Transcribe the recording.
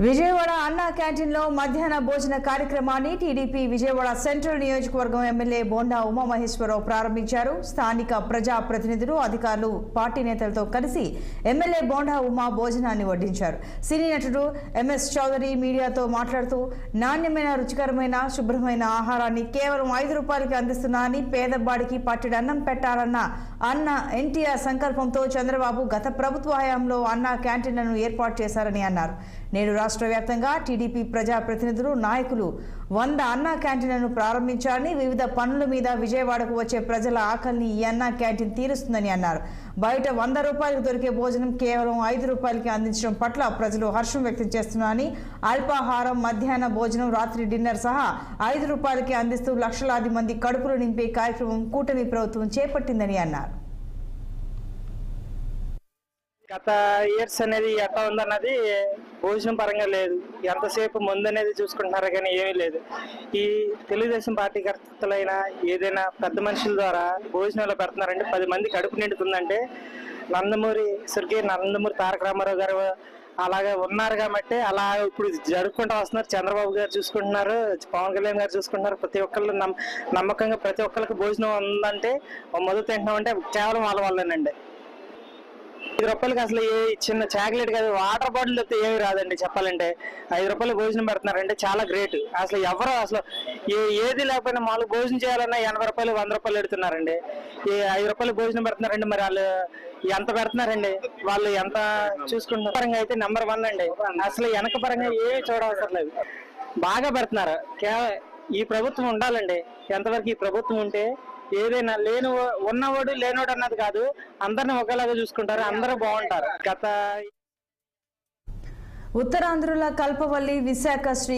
విజయవాడ అన్నా క్యాంటీన్లో మధ్యాహ్న భోజన కార్యక్రమాన్ని టీడీపీ విజయవాడ సెంట్రల్ నియోజకవర్గం ఎమ్మెల్యే బోండా ఉమామహేశ్వరరావు ప్రారంభించారు. స్థానిక ప్రజా ప్రతినిధులు, అధికారులు, పార్టీ నేతలతో కలిసి ఎమ్మెల్యే బోండా ఉమా భోజనాన్ని వడ్డించారు. సినీ నటుడు ఎంఎస్ చౌదరి మీడియాతో మాట్లాడుతూ నాణ్యమైన, రుచికరమైన, శుభ్రమైన ఆహారాన్ని కేవలం 5 రూపాయలకి అందిస్తున్నారని, పేదవాడికి పట్టెడు అన్నం పెట్టాలన్న అన్న ఎన్టీఆర్ సంకల్పంతో చంద్రబాబు గత ప్రభుత్వ హయాంలో అన్నా క్యాంటీన్లను ఏర్పాటు చేశారని అన్నారు. నేడు రాష్ట్ర వ్యాప్తంగా టీడీపీ ప్రజాప్రతినిధులు, నాయకులు 100 అన్నా క్యాంటీన్లను ప్రారంభించారని, వివిధ పనుల మీద విజయవాడకు వచ్చే ప్రజల ఆకలిని ఈ అన్నా క్యాంటీన్ తీరుస్తుందని అన్నారు. బయట 100 రూపాయలకు దొరికే భోజనం కేవలం 5 రూపాయలకి అందించడం పట్ల ప్రజలు హర్షం వ్యక్తం చేస్తున్నారని, అల్పాహారం, మధ్యాహ్న భోజనం, రాత్రి డిన్నర్ సహా 5 రూపాయలకి అందిస్తూ లక్షలాది మంది కడుపులు నింపే కార్యక్రమం కూటమి ప్రభుత్వం చేపట్టిందని అన్నారు. గత ఇయర్స్ అనేది ఎట్లా ఉందన్నది భోజనం పరంగా లేదు, ఎంతసేపు ముందు అనేది చూసుకుంటున్నారు కానీ ఏమీ లేదు. ఈ తెలుగుదేశం పార్టీ కర్తలైనా ఏదైనా పెద్ద మనుషుల ద్వారా భోజనాలు పెడుతున్నారంటే 10 మంది కడుపు నిండుతుందంటే స్వర్గీయ నందమూరి తారక రామారావు గారు అలాగే ఉన్నారు కాబట్టి అలా ఇప్పుడు జరుపుకుంటూ వస్తున్నారు. చంద్రబాబు గారు చూసుకుంటున్నారు, పవన్ కళ్యాణ్ గారు చూసుకుంటున్నారు. ప్రతి ఒక్కళ్ళు నమ్మకంగా ప్రతి ఒక్కరికి భోజనం ఉందంటే మొదలు తింటున్నామంటే కేవలం వాళ్ళ వల్లేనండి. 5 రూపాయలకి అసలు ఏ చిన్న చాక్లెట్ కాదు, వాటర్ బాటిల్ తప్పితే ఏమి రాదండి. చెప్పాలంటే 5 రూపాయలు భోజనం పెడుతున్నారంటే చాలా గ్రేట్. అసలు ఎవరు అసలు ఏది లేకపోయినా మామూలు భోజనం చేయాలన్నా 80 రూపాయలు 100 రూపాయలు పెడుతున్నారండి. ఈ 5 రూపాయలు భోజనం పెడుతున్నారండి. మరి వాళ్ళు ఎంత పెడుతున్నారండి, వాళ్ళు ఎంత చూసుకుంటున్న పరంగా అయితే నెంబర్ 1 అండి. అసలు వెనక పరంగా ఏమి చూడవసరం లేదు, బాగా పెడుతున్నారు. ఈ ప్రభుత్వం ఉండాలండి. ఎంతవరకు ఈ ప్రభుత్వం ఉంటే ఏదైనా ఉన్నవాడు లేనోడు అన్నది కాదు, అందరిని ఒకేలాగా చూసుకుంటారు, అందరూ బాగుంటారు. ఉత్తరాంధ్రుల కల్పవల్లి విశాఖ శ్రీ